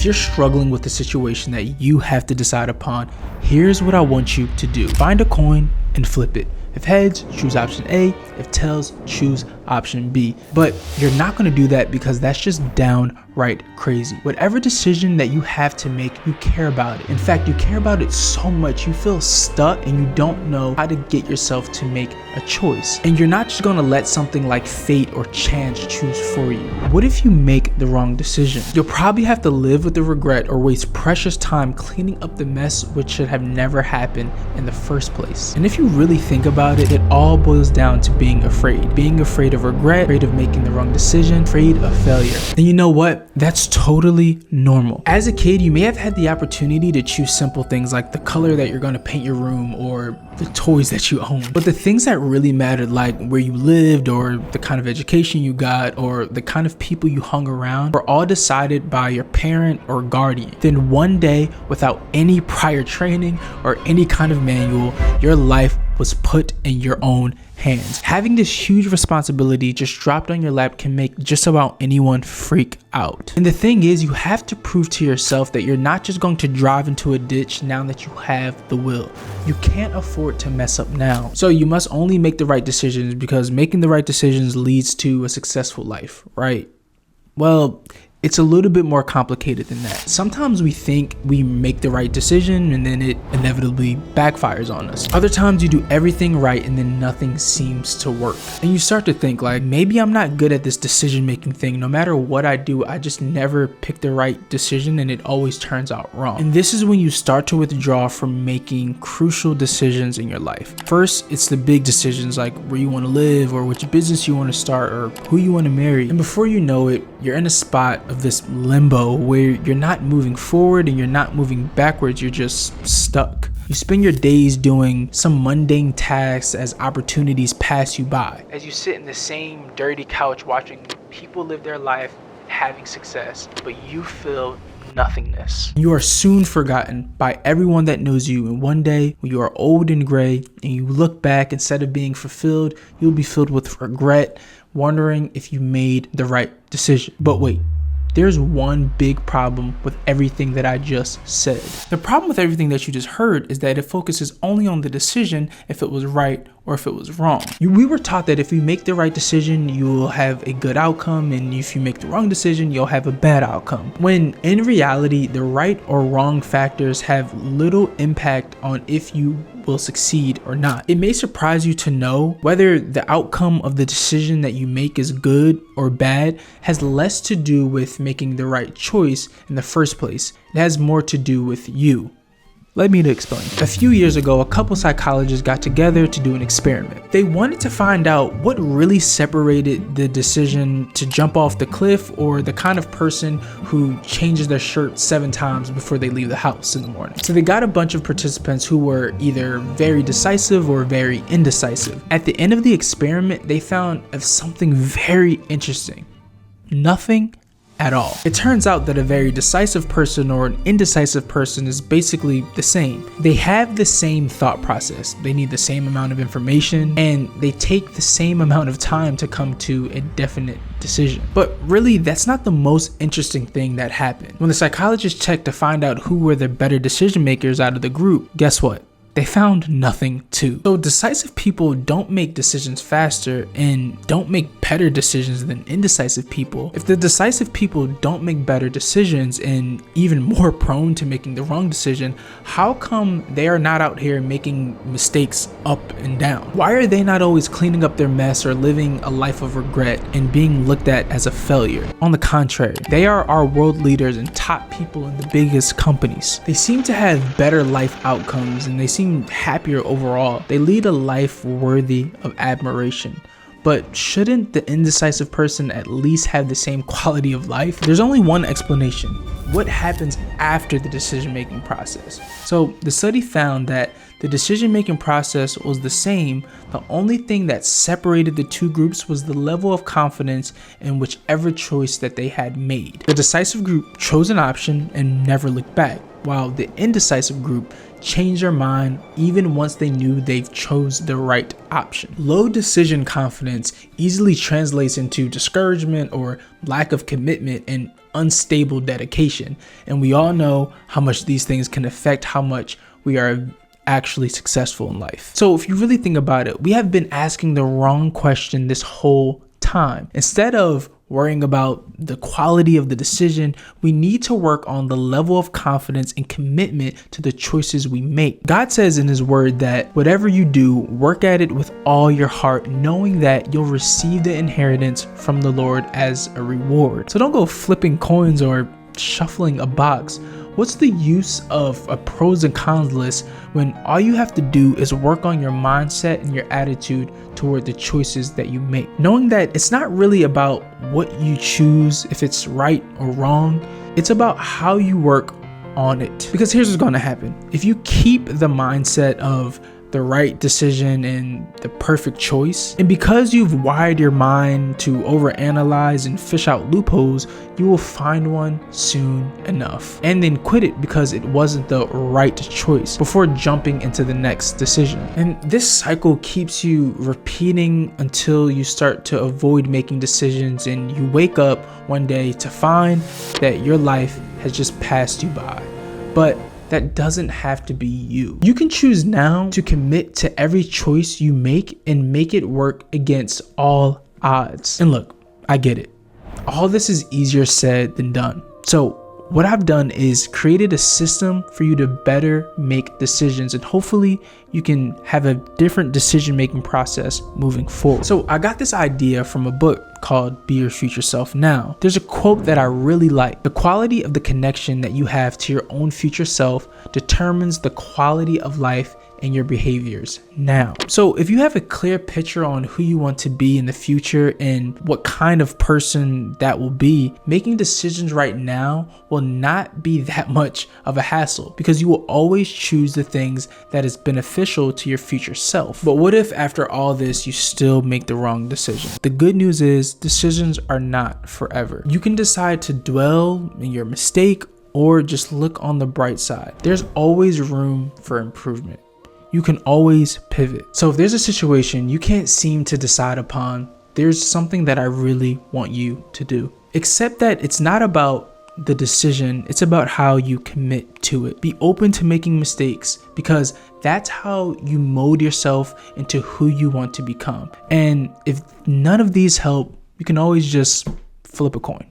If you're struggling with a situation that you have to decide upon, here's what I want you to do. Find a coin and flip it. If heads, choose option A. If tails, choose option B. But you're not going to do that because that's just downright crazy. Whatever decision that you have to make, you care about it. In fact, you care about it so much you feel stuck and you don't know how to get yourself to make a choice. And you're not just going to let something like fate or chance choose for you. What if you make the wrong decision? You'll probably have to live with the regret or waste precious time cleaning up the mess which should have never happened in the first place. And if you really think about it, it all boils down to being afraid. Being afraid of regret, afraid of making the wrong decision, afraid of failure. And you know what? That's totally normal. As a kid, you may have had the opportunity to choose simple things like the color that you're going to paint your room or the toys that you own. But the things that really mattered, like where you lived or the kind of education you got or the kind of people you hung around, were all decided by your parent or guardian. Then one day, without any prior training or any kind of manual, your life was put in your own hands. Having this huge responsibility just dropped on your lap can make just about anyone freak out. And the thing is, you have to prove to yourself that you're not just going to drive into a ditch now that you have the will. You can't afford to mess up now. So you must only make the right decisions because making the right decisions leads to a successful life, right? Well, it's a little bit more complicated than that. Sometimes we think we make the right decision and then it inevitably backfires on us. Other times you do everything right and then nothing seems to work. And you start to think like, maybe I'm not good at this decision making thing. No matter what I do, I just never pick the right decision and it always turns out wrong. And this is when you start to withdraw from making crucial decisions in your life. First, it's the big decisions like where you want to live or which business you want to start or who you want to marry. And before you know it, you're in a spot of this limbo where you're not moving forward and you're not moving backwards, you're just stuck. You spend your days doing some mundane tasks as opportunities pass you by. As you sit in the same dirty couch watching people live their life having success, but you feel nothingness. You are soon forgotten by everyone that knows you, and one day when you are old and gray and you look back, instead of being fulfilled, you'll be filled with regret, wondering if you made the right decision. But wait, there's one big problem with everything that I just said. The problem with everything that you just heard is that it focuses only on the decision, if it was right or if it was wrong. We were taught that if you make the right decision, you will have a good outcome, and if you make the wrong decision, you'll have a bad outcome. When in reality, the right or wrong factors have little impact on if you will succeed or not. It may surprise you to know whether the outcome of the decision that you make is good or bad has less to do with making the right choice in the first place. It has more to do with you. Let me explain. A few years ago, a couple psychologists got together to do an experiment. They wanted to find out what really separated the decision to jump off the cliff or the kind of person who changes their shirt 7 times before they leave the house in the morning. So they got a bunch of participants who were either very decisive or very indecisive. At the end of the experiment, they found something very interesting. Nothing at all. It turns out that a very decisive person or an indecisive person is basically the same. They have the same thought process. They need the same amount of information and they take the same amount of time to come to a definite decision. But really, that's not the most interesting thing that happened. When the psychologists checked to find out who were the better decision makers out of the group, guess what? They found nothing too. So decisive people don't make decisions faster and don't make better decisions than indecisive people. If the decisive people don't make better decisions and even more prone to making the wrong decision, how come they are not out here making mistakes up and down? Why are they not always cleaning up their mess or living a life of regret and being looked at as a failure? On the contrary, they are our world leaders and top people in the biggest companies. They seem to have better life outcomes and they seem happier overall. They lead a life worthy of admiration. But shouldn't the indecisive person at least have the same quality of life? There's only one explanation. What happens after the decision-making process? So the study found that the decision-making process was the same. The only thing that separated the two groups was the level of confidence in whichever choice that they had made. The decisive group chose an option and never looked back, while the indecisive group changed their mind even once they knew they've chose the right option. Low decision confidence easily translates into discouragement or lack of commitment, and unstable dedication. And we all know how much these things can affect how much we are actually successful in life. So if you really think about it, we have been asking the wrong question this whole time. Instead of worrying about the quality of the decision, we need to work on the level of confidence and commitment to the choices we make. God says in his word that whatever you do, work at it with all your heart, knowing that you'll receive the inheritance from the Lord as a reward. So don't go flipping coins or shuffling a box. What's the use of a pros and cons list when all you have to do is work on your mindset and your attitude toward the choices that you make? Knowing that it's not really about what you choose, if it's right or wrong, it's about how you work on it. Because here's what's going to happen. If you keep the mindset of the right decision and the perfect choice, and because you've wired your mind to overanalyze and fish out loopholes, you will find one soon enough and then quit it because it wasn't the right choice before jumping into the next decision. And this cycle keeps you repeating until you start to avoid making decisions and you wake up one day to find that your life has just passed you by. But that doesn't have to be you. You can choose now to commit to every choice you make and make it work against all odds. And look, I get it. All this is easier said than done. So what I've done is created a system for you to better make decisions, and hopefully you can have a different decision-making process moving forward. So I got this idea from a book called Be Your Future Self Now. There's a quote that I really like. The quality of the connection that you have to your own future self determines the quality of life and your behaviors now. So if you have a clear picture on who you want to be in the future and what kind of person that will be, making decisions right now will not be that much of a hassle because you will always choose the things that is beneficial to your future self. But what if after all this you still make the wrong decision? The good news is decisions are not forever. You can decide to dwell in your mistake or just look on the bright side. There's always room for improvement. You can always pivot. So if there's a situation you can't seem to decide upon, there's something that I really want you to do. Accept that it's not about the decision, it's about how you commit to it. Be open to making mistakes because that's how you mold yourself into who you want to become. And if none of these help, you can always just flip a coin.